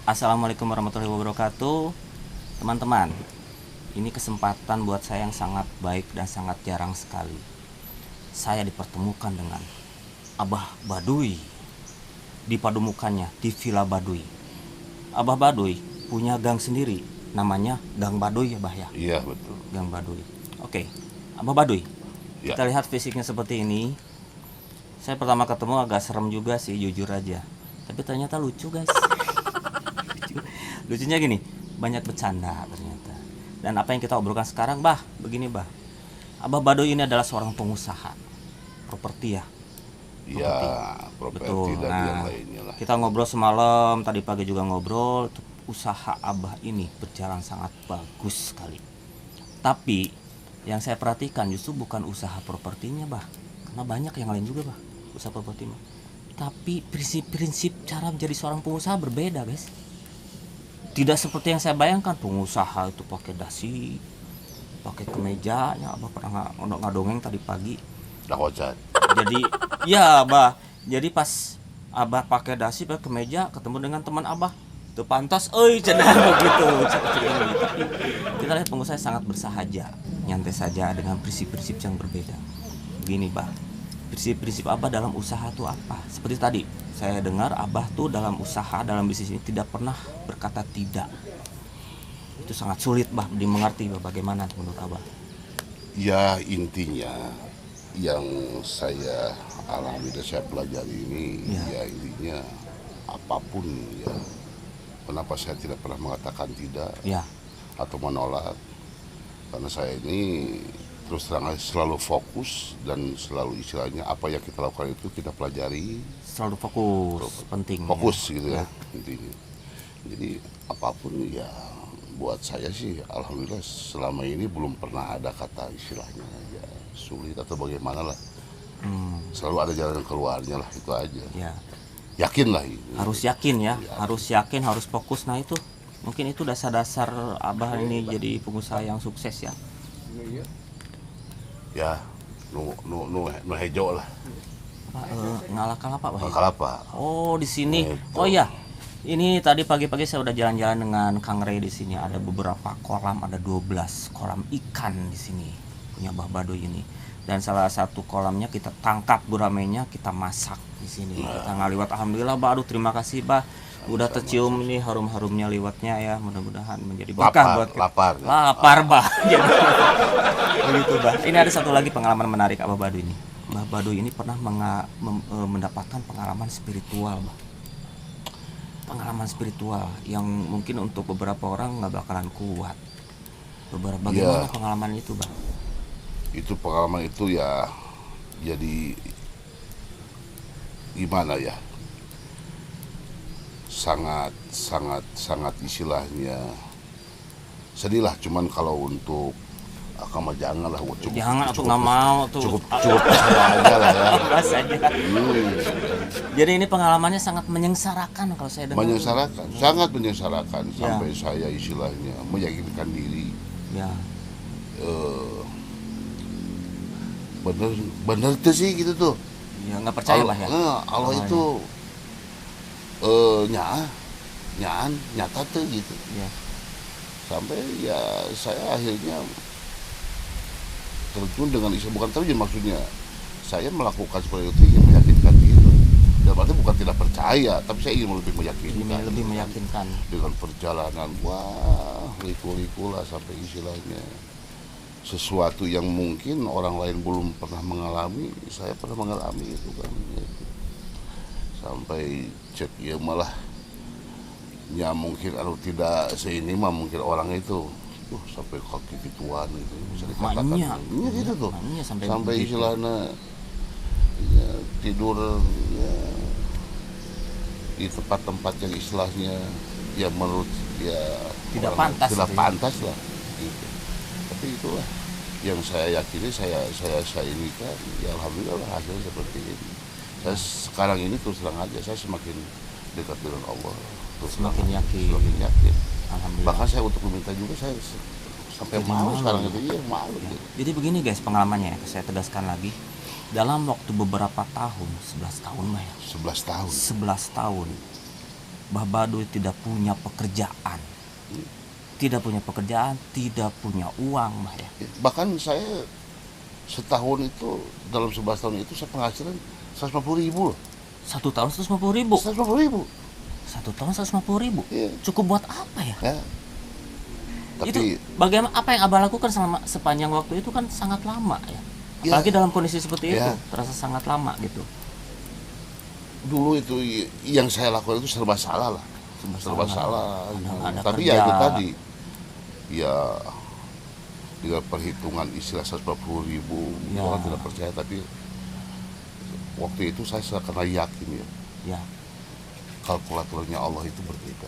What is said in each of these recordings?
Assalamualaikum warahmatullahi wabarakatuh. Teman-teman, ini kesempatan buat saya yang sangat baik dan sangat jarang sekali. Saya dipertemukan dengan Abah Baduy di pademukannya di Villa Baduy. Abah Baduy punya gang sendiri, namanya Gang Baduy ya Bah ya? Iya betul. Gang Baduy. Oke, Abah Baduy, Ya. kita lihat fisiknya seperti ini. Saya pertama ketemu agak serem juga sih, jujur aja. Tapi ternyata lucu guys. Lucunya gini, banyak bercanda ternyata. Dan apa yang kita obrolkan sekarang, Bah, begini Bah. Abah Baduy ini adalah seorang pengusaha properti ya. Iya, Properti. properti Betul. dan yang Nah, lainnya lah. kita ngobrol semalam, tadi pagi juga ngobrol. Usaha Abah ini berjalan sangat bagus sekali. Tapi yang saya perhatikan justru bukan usaha propertinya, Bah. Karena banyak yang lain juga, Bah, usaha properti mah. Tapi prinsip-prinsip cara menjadi seorang pengusaha berbeda, guys. Tidak seperti yang saya bayangkan, pengusaha itu pakai dasi, pakai kemejanya. Abah pernah ngadongeng tadi pagi. Dah kocat. Jadi ya Abah, jadi pas Abah pakai dasi pakai kemeja ketemu dengan teman Abah itu pantas, cenah begitu. Tapi kita lihat pengusaha sangat bersahaja, nyantai saja dengan prinsip-prinsip yang berbeda. Begini Bah, prinsip-prinsip Abah dalam usaha itu apa? Seperti tadi saya dengar Abah tuh dalam usaha, dalam bisnis ini tidak pernah berkata tidak. Itu sangat sulit Bah dimengerti Bah, bagaimana menurut Abah? Ya intinya yang saya alami dan saya pelajari ini, Ya. ya intinya apapun ya. Kenapa saya tidak pernah mengatakan tidak Ya, atau menolak? Karena saya ini terus terang selalu fokus dan selalu istilahnya apa yang kita lakukan itu kita pelajari, selalu fokus, penting. fokus Ya. gitu ya intinya. Jadi apapun ya buat saya sih alhamdulillah selama ini belum pernah ada kata istilahnya ya sulit atau bagaimana lah. Selalu ada jalan keluarnya lah, itu aja. Ya. Yakin lah ini. Harus yakin ya, Ya. harus yakin, harus fokus. Nah itu mungkin itu dasar-dasar Abah ini jadi pengusaha yang sukses ya. Ya nu hejo lah. Ngalakal apa Bah? Kalapa. Oh di sini. Itu. Oh iya. Ini tadi pagi-pagi saya udah jalan-jalan dengan Kang Rey di sini. Ada beberapa kolam, ada 12 kolam ikan di sini punya Abah Baduy ini. Dan salah satu kolamnya kita tangkap guramenya, kita masak di sini. Kita ngaliwat, alhamdulillah Bah. Aduh terima kasih Bah. Udah tercium nih harum-harumnya liwatnya ya. Mudah-mudahan menjadi berkah buat kita. Lapar. Lapar Bah. Jadi, begitu Bah. Ini ada satu lagi pengalaman menarik Abah Baduy ini. Abah Baduy ini pernah mendapatkan pengalaman spiritual Bah. Pengalaman spiritual yang mungkin untuk beberapa orang nggak bakalan kuat. Bagaimana Ya. pengalaman itu Bah? Itu pengalaman itu ya jadi gimana ya, sangat sangat sangat istilahnya sedih lah. Cuman kalau untuk akam jangan lah, cukup Jangan aku nggak mau tuh. cukup saya aja lah ya. Bebas aja. Hmm, Jadi ini pengalamannya sangat menyengsarakan kalau saya dengar. menyengsarakan, sangat menyengsarakan Ya. sampai saya istilahnya meyakinkan diri Ya, bener bener tuh sih gitu tuh. ya nggak percaya Bah ya. Allah Awalnya. itu nyata tuh gitu. Ya. Sampai ya saya akhirnya terjun dengan isu, bukan terjun maksudnya saya melakukan seperti itu ingin meyakinkan gitu. Dan berarti bukan tidak percaya, tapi saya ingin lebih meyakinkan. Lebih meyakinkan. Dengan perjalanan wah liku-liku lah sampai istilahnya sesuatu yang mungkin orang lain belum pernah mengalami, saya pernah mengalami itu kan. Sampai cek ya malah ya mungkin kalau tidak seini mah mungkin orang itu sampai kaki gituan gitu bisa dikatakan. Maknya. Iya gitu tuh. Maknya sampai begitu. istilahnya ya, tidur ya, di tempat-tempat yang istilahnya ya menurut ya Tidak orang pantas tidak gitu ya. pantas lah gitu. Tapi itulah yang saya yakini, saya ini kan ya alhamdulillah hasilnya seperti ini. Saya sekarang ini terus terang aja saya semakin dekat dengan Allah, terus Semakin terang, yakin. semakin yakin. Alhamdulillah. Bahkan saya untuk meminta juga saya sampai Jadi malu malu. sekarang itu, iya malu gitu. Jadi begini guys pengalamannya ya, saya tegaskan lagi. Dalam waktu beberapa tahun, 11 tahun Bah ya. 11 tahun. 11 tahun Bah Baduy tidak punya pekerjaan. Tidak punya pekerjaan, tidak punya uang, Bah ya. Bahkan saya setahun itu, dalam 11 tahun itu saya penghasilan 150.000 loh. 1 tahun 150.000. 150.000. 1 tahun 150.000. Iya. Cukup buat apa ya? Ya. Itu Tapi bagaimana, apa yang Abah lakukan selama sepanjang waktu itu kan sangat lama ya. Ya. Apalagi dalam kondisi seperti itu, Ya. terasa sangat lama gitu. dulu itu yang saya lakukan itu serba salah lah. Serba salah. Ada Tapi kerja. ya itu tadi, ya dengan perhitungan istilah 150.000 Ya. orang tidak percaya, tapi waktu itu saya karena yakin ya, Ya. kalkulatornya Allah itu berbeda.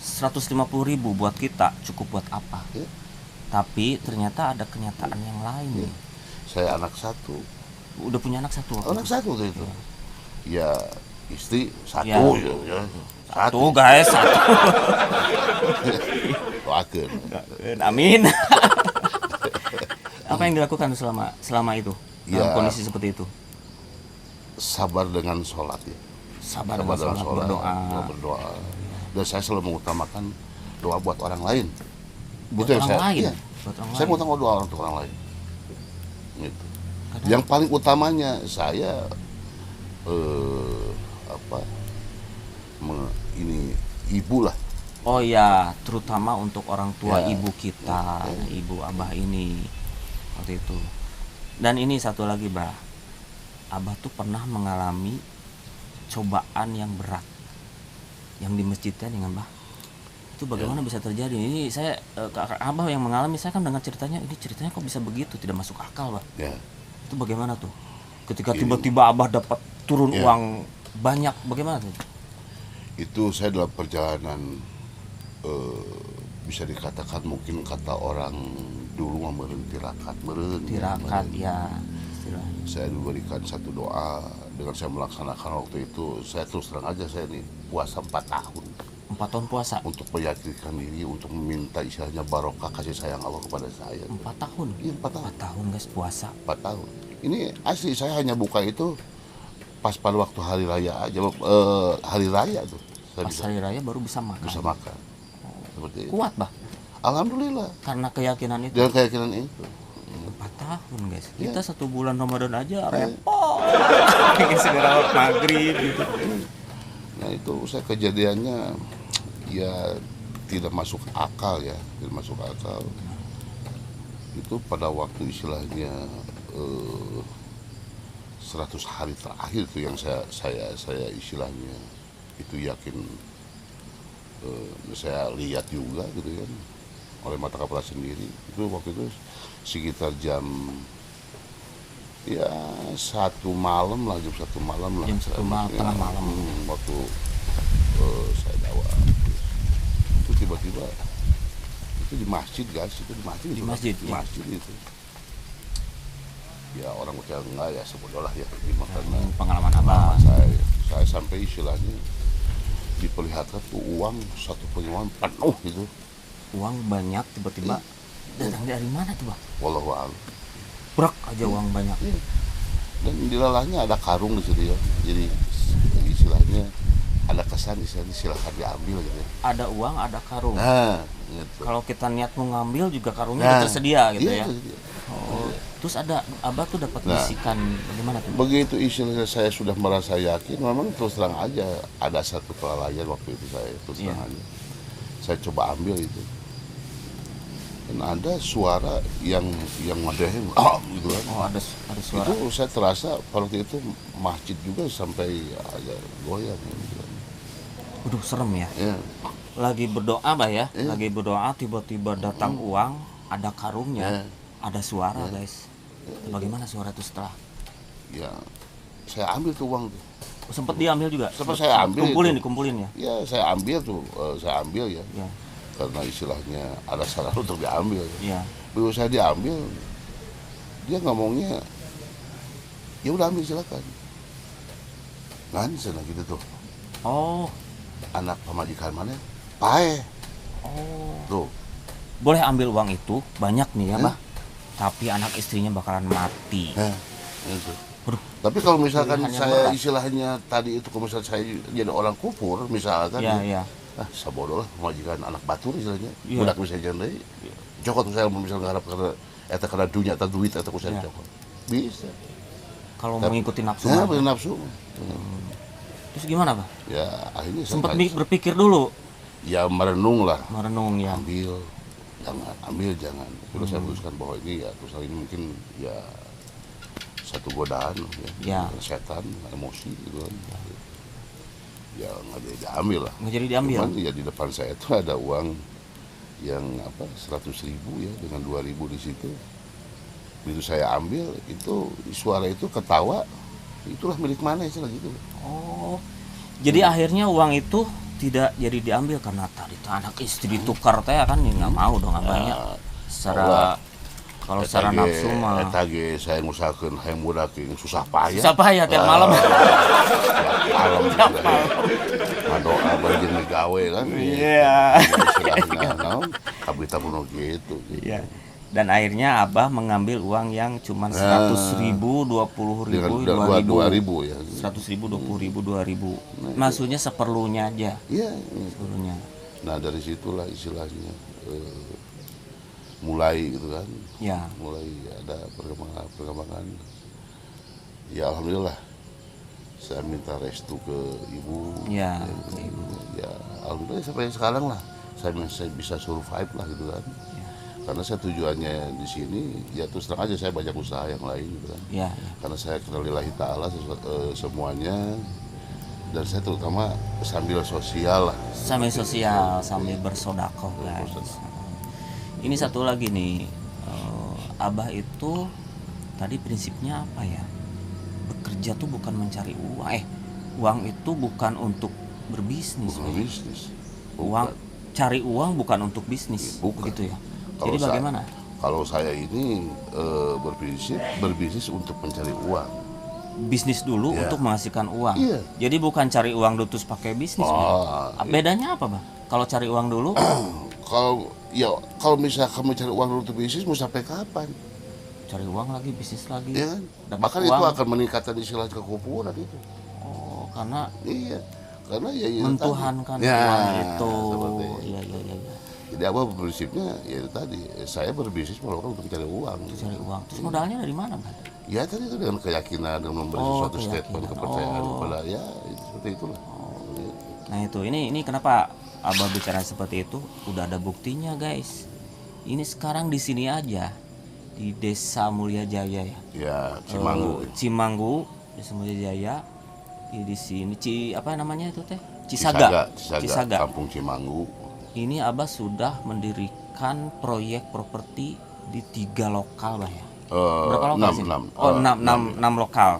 150.000 buat kita cukup buat apa? Ya. Tapi ternyata ada kenyataan yang lain Ya. nih. Saya anak satu, Udah punya anak satu waktu anak itu? satu waktu itu. Ya istri satu, Ya. ya. Satu guys, satu. Doakeun. Amin. Apa yang dilakukan selama itu dalam Ya. kondisi seperti itu? Sabar dengan sholat ya. Sabar dengan sholat, berdoa. Dan saya selalu mengutamakan doa buat orang lain. Buat Itu yang orang lain. iya. Buat orang Saya lain. mengutamakan doa untuk orang lain. Gitu. Kadang- Yang paling utamanya saya ini ibu lah. Oh ya, terutama untuk orang tua Ya. ibu kita, ibu Abah ini waktu itu. Dan ini satu lagi, Bah. Abah tuh pernah mengalami cobaan yang berat yang di masjid kan dengan Bah. Itu bagaimana bisa terjadi? Ini saya Abah yang mengalami, saya kan dengar ceritanya, ini ceritanya kok bisa begitu, tidak masuk akal, Bah. Ya. Itu bagaimana tuh? Ketika Ini- tiba-tiba Abah dapat turun Ya. uang banyak, bagaimana tuh? Itu saya dalam perjalanan bisa dikatakan mungkin kata orang dulu meren tirakat. Tirakat ya istilahnya. Saya diberikan satu doa dengan saya melaksanakan waktu itu. Saya terus terang aja, saya ini puasa 4 tahun 4 tahun puasa. untuk meyakinkan diri, untuk meminta istilahnya barokah kasih sayang Allah kepada saya. 4 tahun. Iya, 4 tahun. 4 tahun guys puasa. 4 tahun. Ini asli, saya hanya buka itu pas pada waktu hari raya aja, hari raya tuh saya Pas hari raya baru bisa makan. bisa makan. Seperti itu. Kuat, Bah. Alhamdulillah. Karena keyakinan itu. Dengan keyakinan itu. 4 tahun guys. Iya. Kita 1 bulan Ramadan aja repot. Kayak segera maghrib gitu. Nah itu saya kejadiannya ya tidak masuk akal ya, tidak masuk akal. Itu pada waktu istilahnya 100 hari terakhir itu yang saya istilahnya itu yakin, saya lihat juga gitu kan oleh mata kepala sendiri. Itu waktu itu sekitar jam ya 1 malam lah, jam 1 malam lah. Jam 1 malam, tengah malam. Waktu saya dakwah itu tiba-tiba itu di masjid guys, itu di masjid. Di masjid, di ya. masjid itu. Ya orang percaya enggak ya sebodoh lah ya, karena Ini pengalaman Abah. saya sampai istilahnya diperlihatkan tuh uang satu pengeluaran penuh gitu. Uang banyak tiba-tiba datang dari mana tuh, Bah? Wallahu a'lam. Brak aja uang banyak. Iya. Dan di lalahnya ada karung di situ ya. Jadi istilahnya ada kesan istilahnya silakan diambil gitu ya. Ada uang, ada karung. Nah, gitu. Kalau kita niat mau ngambil juga karungnya Nah, udah tersedia gitu iya, ya. itu dia. Oh. Terus ada Abah tuh dapat Nah. bisikan bagaimana tuh? Begitu istilahnya saya sudah merasa yakin, memang terus terang aja ada satu kelalaian waktu itu saya terus terang Iya. aja. Saya coba ambil itu. Dan ada suara yang ngedehem, gitu kan. Oh, ada suara. Itu saya terasa waktu itu masjid juga sampai agak goyang gitu kan. Waduh, serem ya. Ya, Lagi berdoa, Bah ya. Iya. Lagi berdoa tiba-tiba datang uang, ada karungnya, Iya. ada suara, guys. Bagaimana suara itu setelah? ya saya ambil tuh uang tuh. Sempat diambil juga. Sempat saya ambil Dikumpulin ya. Ya saya ambil tuh, saya ambil ya. Ya. Karena istilahnya ada syarat untuk diambil. Iya. Begitu saya diambil, dia ngomongnya, ya udah ambil silakan. Kan sana gitu tuh, Oh. anak pemajikan mana? Pae, Oh. tuh. Boleh ambil uang itu banyak nih ya, Hah? Bah. Tapi anak istrinya bakalan mati. Nah, itu. Waduh, Tapi kalau misalkan pilihan yang saya berat. istilahnya tadi itu, kalau misalnya saya jadi orang kufur misalkan, Iya. sabodo lah majikan anak batur istilahnya, Iya. budak bisa jandai, cokot saya misalnya ngarap karena eta karena dunia atau duit atau kusen Iya. cokot, bisa. Kalau Tapi- mengikuti nafsu Nah, mah. bener nafsu. Terus gimana, Bah? Ya akhirnya saya Sempat kayak- berpikir dulu, ya merenung lah, merenung ya. ambil jangan. Terus saya putuskan bahwa ini ya terus ini mungkin ya satu godaan Ya. setan, emosi gitu kan. Ya nggak jadi diambil lah. Nggak jadi diambil. Cuman ya di depan saya itu ada uang yang 100.000 ya dengan 2.000 di situ. Begitu saya ambil itu suara itu ketawa, itulah milik mana istilah gitu. Oh. Jadi akhirnya uang itu tidak jadi diambil karena tadi tuh anak istri ditukar teh kan ya nggak mau dong banyak. Secara kalau secara nafsu mah. Eta ge saya ngusahakeun hayang budak yang susah payah. Susah payah tiap malam. Malam doa bajing digawe kan. Iya. Istilahnya naon abdi tabuno gitu. Iya. Dan akhirnya Abah mengambil uang yang cuma 100.000, 20.000, Dengan 2.000. 2.000 ya. 100.000, 20.000, 2.000. Maksudnya seperlunya aja. Iya. Seperlunya. Nah dari situlah istilahnya mulai gitu kan. Ya. Mulai ada perkembangan. Ya alhamdulillah saya minta restu ke ibu. Ya, ke ibu. Ya alhamdulillah sampai sekarang lah saya bisa survive lah gitu kan. Karena saya tujuannya di sini ya terus terang aja saya banyak usaha yang lain gitu kan. Ya. Karena saya kenal lillahi ta'ala semuanya, dan saya terutama sambil sosial lah. Sambil sosial, sambil bersodakoh guys. Ini satu lagi nih, Abah itu tadi prinsipnya apa ya? Bekerja tuh bukan mencari uang. Uang itu bukan untuk berbisnis. Bukan Bang. bisnis. Uang, cari uang bukan untuk bisnis. Bukan. Begitu ya. Kalau Jadi bagaimana? Kalau saya ini berbisnis untuk mencari uang. Bisnis dulu Iya. untuk menghasilkan uang. Iya. Jadi bukan cari uang dulu terus pakai bisnis. Bang. Bedanya apa, Bang? Kalau cari uang dulu, Kalau misalnya kamu cari uang dulu untuk bisnis, mau sampai kapan? cari uang lagi, bisnis lagi. Ya kan? Dapat Bahkan uang. itu akan meningkatkan istilah kekufuran itu. Oh, karena Iya. Karena ya itu mentuhankan tadi. Ya, uang itu. seperti itu. Iya. Jadi apa prinsipnya ya itu tadi, saya berbisnis melakukan untuk mencari uang. Cari uang. Terus modalnya dari mana, Bang? Ya tadi itu dengan keyakinan, dengan memberi sesuatu keyakinan. statement kepercayaan kepada ya itu, seperti itulah. Nah itu, ini kenapa Abah bicara seperti itu? Udah ada buktinya guys. Ini sekarang di sini aja di Desa Mulia Jaya ya. Ya Cimanggu. Cimanggu, Desa Mulia Jaya. Di sini apa namanya itu teh? Cisaga. Kampung Cimanggu. Ini Abah sudah mendirikan proyek properti di 3 lokal, Bah ya. Berapa lokal sih? 6 lokal.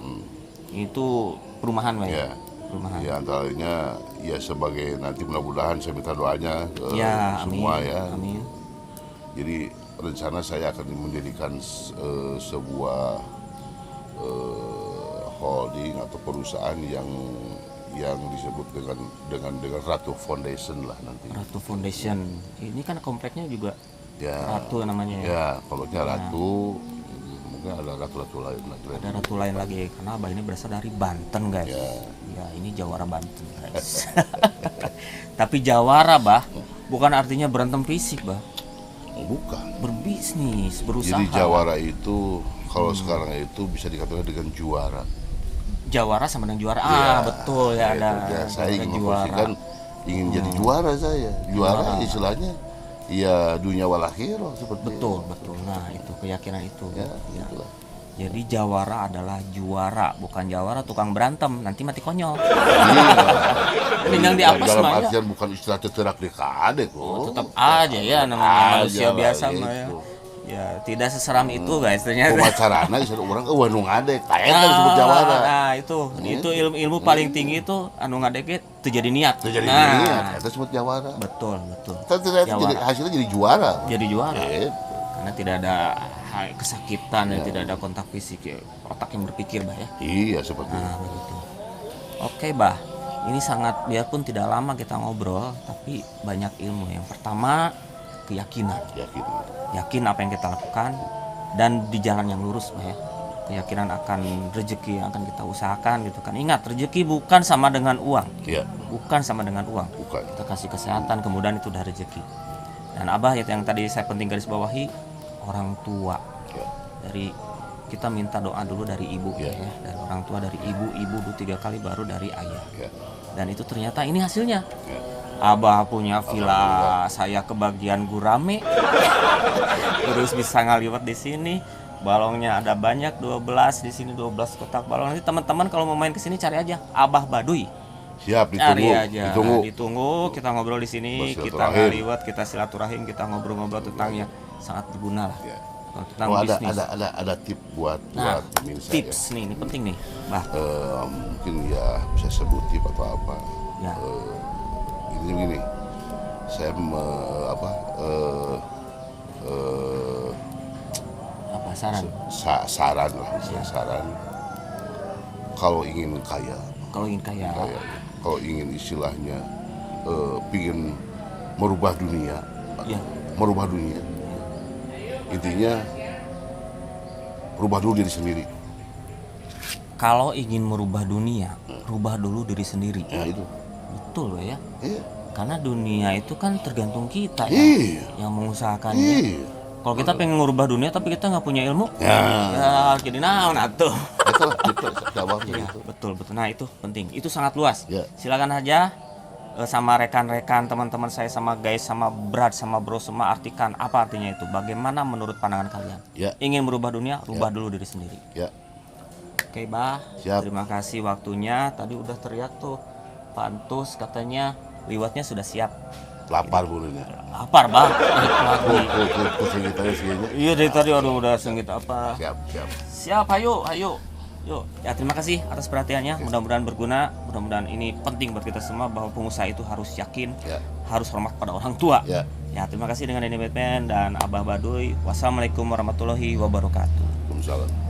Itu perumahan, Bah ya. Ya. Perumahan. Ya antaranya ya sebagai nanti mudah-mudahan saya minta doanya ke Ya, semua amin. ya. Amin. Jadi rencana saya akan mendirikan sebuah holding atau perusahaan yang disebut dengan Ratu Foundation lah nanti. Ratu Foundation. Ini kan kompleknya juga Ya. Ratu namanya ya. Ya, kolotnya Ratu, mungkin ada ratu-ratu lain lagi. Ada ratu lain lagi karena Abah ini berasal dari Banten guys. Ya. Ya ini Jawara Banten guys. Tapi Jawara Bah bukan artinya berantem fisik Bah. Bukan. Berbisnis, berusaha. Jadi Jawara itu kalau sekarang itu bisa dikatakan dengan juara. Jawara sama dengan juara. Ya, Betul ya itu ada. dia. Saya ada ingin juara. memposisikan ingin jadi juara saya. Juara istilahnya ya dunia wal akhirah seperti Betul. Nah itu keyakinan itu. Ya, Ya. itulah. Jadi Jawara adalah juara, bukan Jawara tukang berantem. Nanti mati konyol. Tinggal dihapus dalam mah ya. artian bukan istilah teterak dekade kok. Tetap aja ya namanya manusia Aja lah, biasa mah ya. gitu. Ya, tidak seseram itu guys ternyata. Pemacarana istilah orang nu ngadek, tah eta disebut jawara. Nah, itu ilmu paling tinggi itu anu ngadek itu jadi niat. Itu jadi Nah, niat, eta disebut jawara. betul. Tapi ternyata jadi hasilnya jadi juara. Jadi juara. Eh, Karena tidak ada kesakitan dan tidak ada kontak fisik ya. Otak yang berpikir, Bah ya. Iya seperti itu. Nah, begitu. Oke, Bah. Ini sangat biarpun tidak lama kita ngobrol, tapi banyak ilmu. Yang pertama, keyakinan. Yakin. Yakin apa yang kita lakukan dan di jalan yang lurus, Bah ya. keyakinan akan rezeki yang akan kita usahakan gitu kan. Ingat, rezeki bukan sama dengan uang. Ya, Bukan sama dengan uang. bukan. Kita kasih kesehatan, kemudian itu udah rezeki. Dan Abah yang tadi saya penting garis bawahi, orang tua. Ya, Dari kita minta doa dulu dari ibu Ya. ya, dari orang tua, dari ibu dulu 3 kali, baru dari ayah. ya, Dan itu ternyata ini hasilnya. ya. Abah punya villa, saya kebagian gurame. Terus bisa ngaliwat di sini. Balongnya ada banyak, 12 di sini, 12 kotak balong. Nanti teman-teman kalau mau main ke sini cari aja Abah Baduy. Siap, Cari ditunggu. aja. Ditunggu. Kita ngobrol di sini, kita Bersilaturahim. ngaliwat, kita silaturahim, kita ngobrol-ngobrol tentang yang sangat berguna lah. Ya. Kalau tentang Oh, bisnis. ada tip buat Nah, pemirsa tips nih, ini penting nih, Bah. Mungkin ya bisa sebut tip atau apa. Ya. Ini begini, saya Apa saran? saran lah, saran. Kalau ingin kaya, Kalau ingin kaya, kalau ingin istilahnya pingin merubah dunia, ya. merubah dunia. Intinya rubah dulu diri sendiri. Kalau ingin merubah dunia, rubah dulu diri sendiri. Ya itu. Betul ya. Iya. Karena dunia itu kan tergantung kita ya, Iya. yang mengusahakannya. Iya. Kalau kita pengen ngubah dunia tapi kita nggak punya ilmu, Ya. ya jadi naon atuh. Itulah itu jawabnya Ya, itu. betul betul. Nah itu penting. Itu sangat luas. Ya. Silakan aja sama rekan-rekan, teman-teman saya, sama guys, sama Brad, sama bro, semua artikan apa artinya itu. Bagaimana menurut pandangan kalian? Ya. Ingin merubah dunia, rubah dulu diri sendiri. Ya. Oke, Bah. Siap. Terima kasih waktunya. Tadi udah teriak tuh Pak Antus katanya liwatnya sudah siap. Lapar bulunya. Lapar, Bah. Lagi. Pusing kita segini. Iya dari tadi udah sengit apa. Siap. Siap, ayo. Yuk, ya terima kasih atas perhatiannya. Mudah-mudahan berguna. Mudah-mudahan ini penting buat kita semua bahwa pengusaha itu harus yakin, Ya. harus hormat pada orang tua. Ya. Ya, terima kasih dengan ini Batman dan Abah Baduy. Wassalamualaikum warahmatullahi wabarakatuh. Waalaikumsalam.